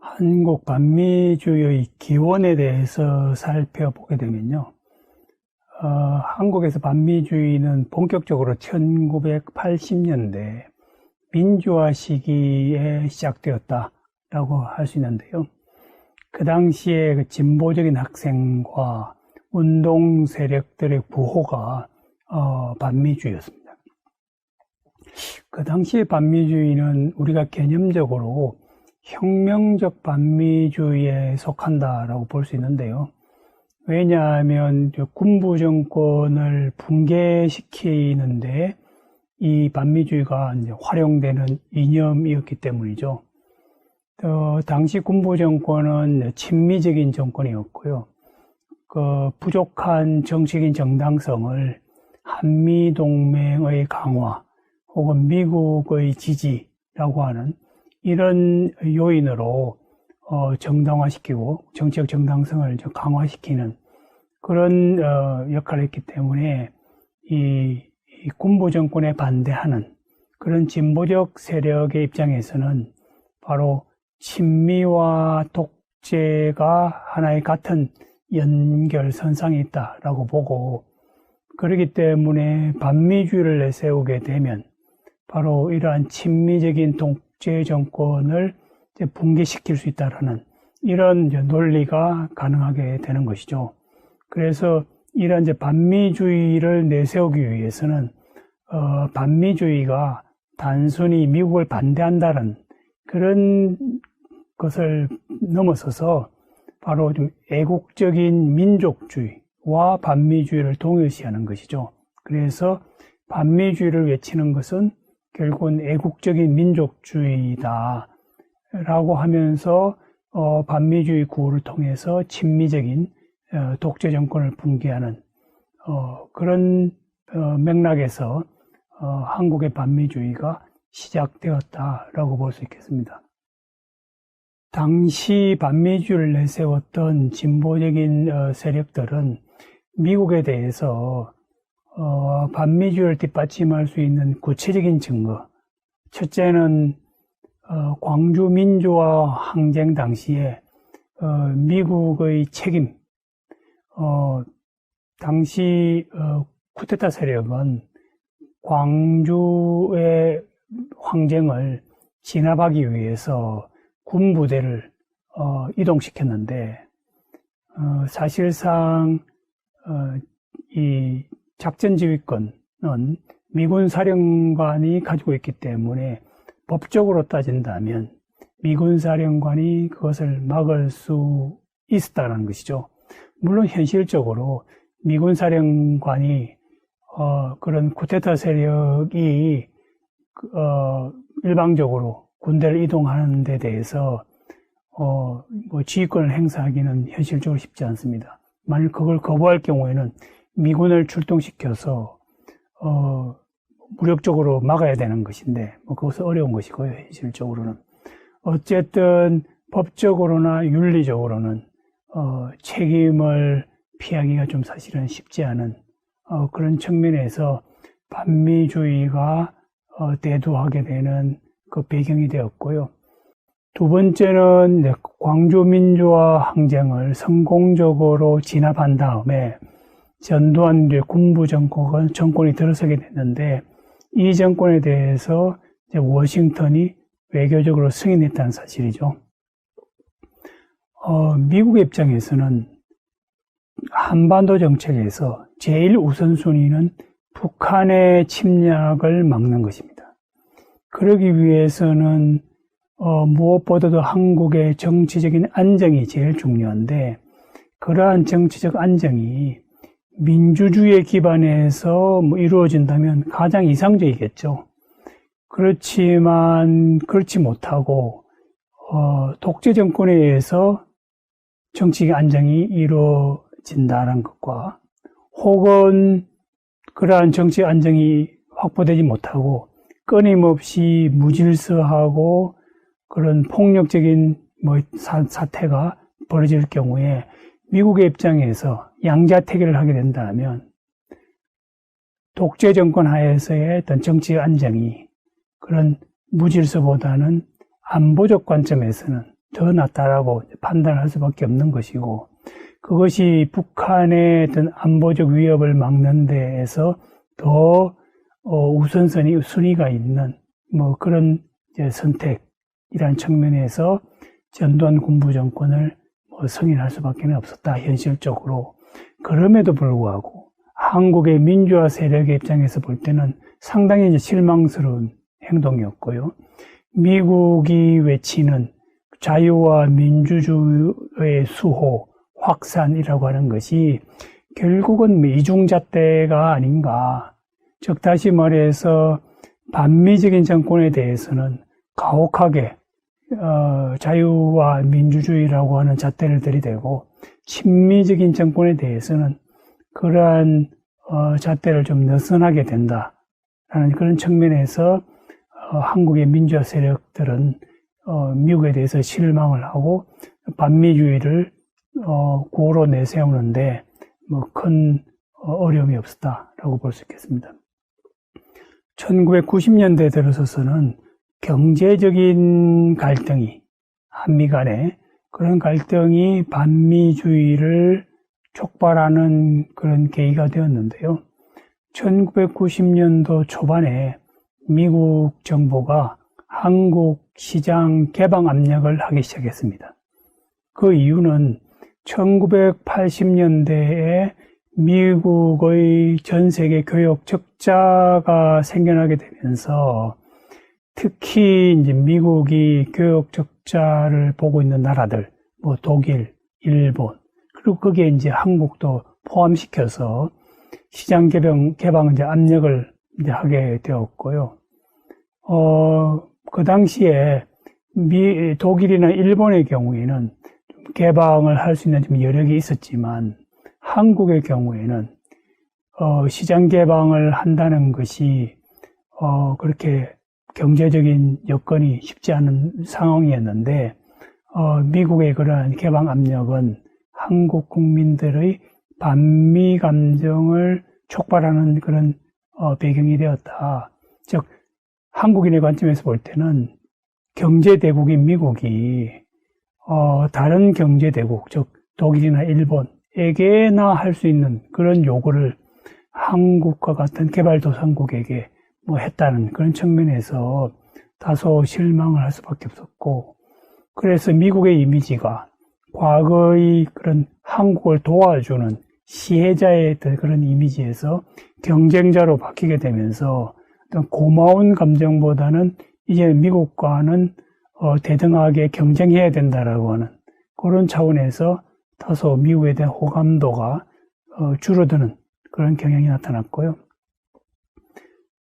한국 반미주의 기원에 대해서 살펴보게 되면요. 한국에서 반미주의는 본격적으로 1980년대 민주화 시기에 시작되었다라고 할 수 있는데요. 그 당시에 그 진보적인 학생과 운동 세력들의 부호가 반미주의였습니다. 그 당시의 반미주의는 우리가 개념적으로 혁명적 반미주의에 속한다라고 볼 수 있는데요. 왜냐하면 군부 정권을 붕괴시키는데 이 반미주의가 이제 활용되는 이념이었기 때문이죠. 당시 군부 정권은 친미적인 정권이었고요. 그 부족한 정치적인 정당성을 한미동맹의 강화 혹은 미국의 지지라고 하는 이런 요인으로 정당화시키고 정치적 정당성을 강화시키는 그런 역할을 했기 때문에 이 군부 정권에 반대하는 그런 진보적 세력의 입장에서는 바로 친미와 독재가 하나의 같은 연결선상에 있다라고 보고, 그렇기 때문에 반미주의를 내세우게 되면 바로 이러한 친미적인 독재 정권을 붕괴시킬 수 있다라는 이런 논리가 가능하게 되는 것이죠. 그래서 이런 반미주의를 내세우기 위해서는 반미주의가 단순히 미국을 반대한다는 그런 것을 넘어서서 바로 좀 애국적인 민족주의와 반미주의를 동일시하는 것이죠. 그래서 반미주의를 외치는 것은 결국은 애국적인 민족주의다 라고 하면서 반미주의 구호를 통해서 친미적인 독재 정권을 붕괴하는 그런 맥락에서 한국의 반미주의가 시작되었다라고 볼 수 있겠습니다. 당시 반미주의를 내세웠던 진보적인 세력들은 미국에 대해서 반미주의를 뒷받침할 수 있는 구체적인 증거, 첫째는 광주 민주화 항쟁 당시에 미국의 책임, 당시 쿠데타 세력은 광주의 항쟁을 진압하기 위해서 군부대를 이동시켰는데 사실상 이 작전 지휘권은 미군 사령관이 가지고 있기 때문에 법적으로 따진다면 미군 사령관이 그것을 막을 수 있었다는 것이죠. 물론 현실적으로 미군 사령관이 그런 쿠데타 세력이 일방적으로 군대를 이동하는 데 대해서 지휘권을 행사하기는 현실적으로 쉽지 않습니다. 만일 그걸 거부할 경우에는 미군을 출동시켜서 무력적으로 막아야 되는 것인데 그것은 어려운 것이고요. 현실적으로는 어쨌든 법적으로나 윤리적으로는 책임을 피하기가 좀 사실은 쉽지 않은 그런 측면에서 반미주의가 대두하게 되는 그 배경이 되었고요. 두 번째는 광주 민주화 항쟁을 성공적으로 진압한 다음에 전두환 군부 정권이 들어서게 됐는데 이 정권에 대해서 워싱턴이 외교적으로 승인했다는 사실이죠. 미국의 입장에서는 한반도 정책에서 제일 우선순위는 북한의 침략을 막는 것입니다. 그러기 위해서는 무엇보다도 한국의 정치적인 안정이 제일 중요한데 그러한 정치적 안정이 민주주의에 기반해서 이루어진다면 가장 이상적이겠죠. 그렇지만 그렇지 못하고 독재 정권에 의해서 정치적 안정이 이루어진다는 것과 혹은 그러한 정치 안정이 확보되지 못하고 끊임없이 무질서하고 그런 폭력적인 사태가 벌어질 경우에 미국의 입장에서 양자택일을 하게 된다면 독재 정권 하에서의 어떤 정치 안정이 그런 무질서보다는 안보적 관점에서는 더 낫다라고 판단할 수밖에 없는 것이고, 그것이 북한의 어떤 안보적 위협을 막는 데에서 더 순위가 있는 그런 이제 선택이라는 측면에서 전두환 군부 정권을 승인할 수밖에 없었다, 현실적으로. 그럼에도 불구하고 한국의 민주화 세력의 입장에서 볼 때는 상당히 이제 실망스러운 행동이었고요. 미국이 외치는 자유와 민주주의의 수호, 확산이라고 하는 것이 결국은 이중잣대가 아닌가. 즉, 다시 말해서 반미적인 정권에 대해서는 가혹하게 자유와 민주주의라고 하는 잣대를 들이대고, 친미적인 정권에 대해서는 그러한 잣대를 좀 느슨하게 된다라는 그런 측면에서 한국의 민주화 세력들은 미국에 대해서 실망을 하고 반미주의를 구호로 내세우는데 큰 어려움이 없었다라고 볼 수 있겠습니다. 1990년대 들어서서는 경제적인 갈등이, 한미 간에 그런 갈등이 반미주의를 촉발하는 그런 계기가 되었는데요. 1990년도 초반에 미국 정부가 한국 시장 개방 압력을 하기 시작했습니다. 그 이유는 1980년대에 미국의 전 세계 교역 적자가 생겨나게 되면서, 특히 이제 미국이 교역 적자를 보고 있는 나라들, 독일, 일본, 그리고 거기에 이제 한국도 포함시켜서 시장 개방 이제 압력을 이제 하게 되었고요. 그 당시에 독일이나 일본의 경우에는 개방을 할 수 있는 좀 여력이 있었지만, 한국의 경우에는 시장 개방을 한다는 것이 그렇게 경제적인 여건이 쉽지 않은 상황이었는데, 미국의 그러한 개방 압력은 한국 국민들의 반미 감정을 촉발하는 그런 배경이 되었다. 즉, 한국인의 관점에서 볼 때는 경제대국인 미국이 다른 경제대국, 즉 독일이나 일본에게나 할 수 있는 그런 요구를 한국과 같은 개발도상국에게 했다는 그런 측면에서 다소 실망을 할 수밖에 없었고, 그래서 미국의 이미지가 과거의 그런 한국을 도와주는 시혜자의 그런 이미지에서 경쟁자로 바뀌게 되면서 어떤 고마운 감정보다는 이제 미국과는 대등하게 경쟁해야 된다라고 하는 그런 차원에서 다소 미국에 대한 호감도가 줄어드는 그런 경향이 나타났고요.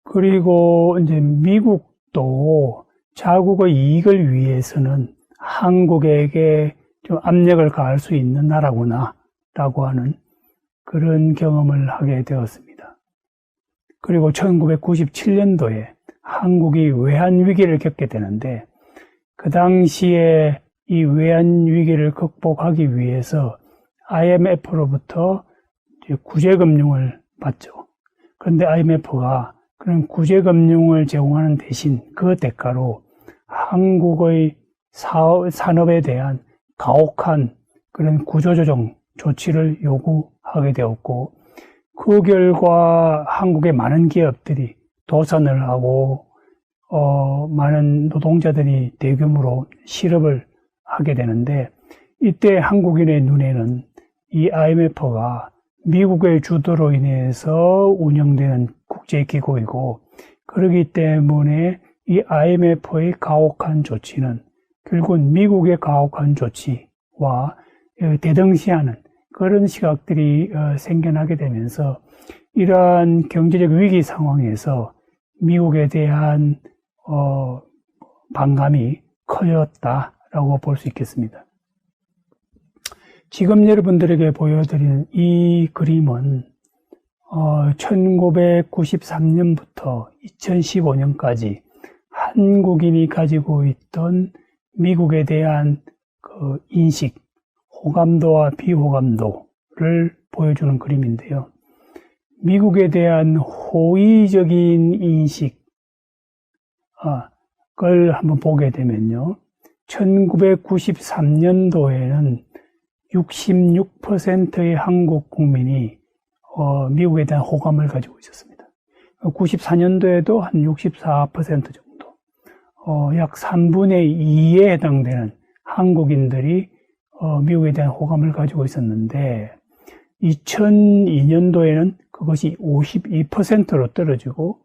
그리고 이제 미국도 자국의 이익을 위해서는 한국에게 좀 압력을 가할 수 있는 나라구나라고 하는 그런 경험을 하게 되었습니다. 그리고 1997년도에 한국이 외환 위기를 겪게 되는데, 그 당시에 이 외환 위기를 극복하기 위해서 IMF로부터 구제금융을 받죠. 그런데 IMF가 그런 구제금융을 제공하는 대신 그 대가로 한국의 산업에 대한 가혹한 그런 구조조정 조치를 요구하게 되었고, 그 결과 한국의 많은 기업들이 도산을 하고 많은 노동자들이 대규모로 실업을 하게 되는데, 이때 한국인의 눈에는 이 IMF가 미국의 주도로 인해서 운영되는 국제기구이고, 그렇기 때문에 이 IMF의 가혹한 조치는 결국은 미국의 가혹한 조치와 대등시하는 그런 시각들이 생겨나게 되면서, 이러한 경제적 위기 상황에서 미국에 대한 반감이 커졌다라고 볼 수 있겠습니다. 지금 여러분들에게 보여드리는 이 그림은 1993년부터 2015년까지 한국인이 가지고 있던 미국에 대한 그 인식, 호감도와 비호감도를 보여주는 그림인데요. 미국에 대한 호의적인 인식, 그걸 한번 보게 되면요. 1993년도에는 66%의 한국 국민이 미국에 대한 호감을 가지고 있었습니다. 94년도에도 한 64% 정도, 약 3분의 2에 해당되는 한국인들이 미국에 대한 호감을 가지고 있었는데 2002년도에는 그것이 52%로 떨어지고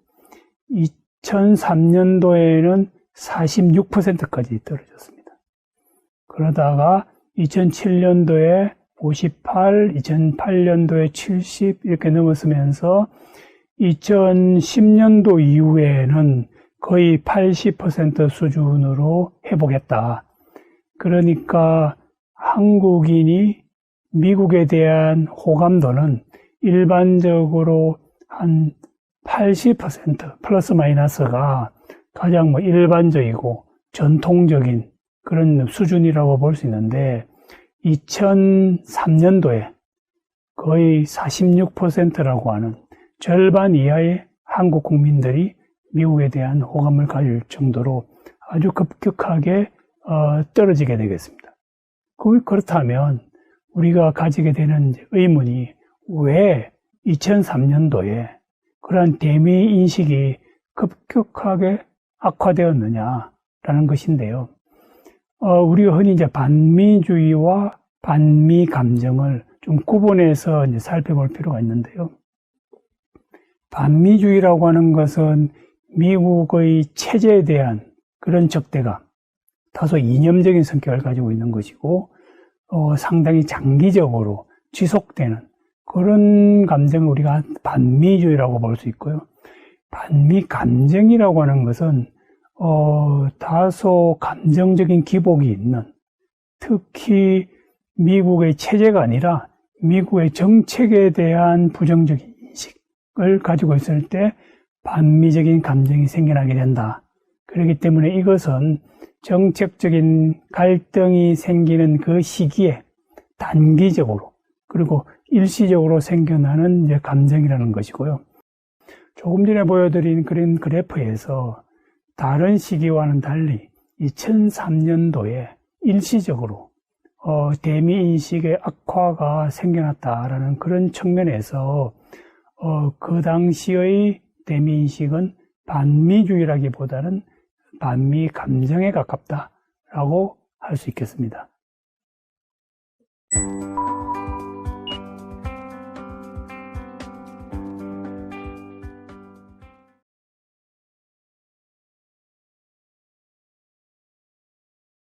2003년도에는 46%까지 떨어졌습니다. 그러다가 2007년도에 58, 2008년도에 70 이렇게 넘었으면서 2010년도 이후에는 거의 80% 수준으로 회복했다. 그러니까 한국인이 미국에 대한 호감도는 일반적으로 한 80% 플러스 마이너스가 가장 일반적이고 전통적인 그런 수준이라고 볼 수 있는데 2003년도에 거의 46%라고 하는 절반 이하의 한국 국민들이 미국에 대한 호감을 가질 정도로 아주 급격하게 떨어지게 되겠습니다. 그렇다면 우리가 가지게 되는 의문이 왜 2003년도에 그러한 대미 인식이 급격하게 악화되었느냐라는 것인데요. 우리가 흔히 이제 반미주의와 반미 감정을 좀 구분해서 이제 살펴볼 필요가 있는데요. 반미주의라고 하는 것은 미국의 체제에 대한 그런 적대감, 다소 이념적인 성격을 가지고 있는 것이고, 상당히 장기적으로 지속되는 그런 감정을 우리가 반미주의라고 볼 수 있고요. 반미 감정이라고 하는 것은 다소 감정적인 기복이 있는, 특히 미국의 체제가 아니라 미국의 정책에 대한 부정적인 인식을 가지고 있을 때 반미적인 감정이 생겨나게 된다. 그렇기 때문에 이것은 정책적인 갈등이 생기는 그 시기에 단기적으로 그리고 일시적으로 생겨나는 이제 감정이라는 것이고요. 조금 전에 보여드린 그런 그래프에서 다른 시기와는 달리 2003년도에 일시적으로 대미 인식의 악화가 생겨났다라는 그런 측면에서 그 당시의 대미 인식은 반미주의라기보다는 반미 감정에 가깝다라고 할 수 있겠습니다.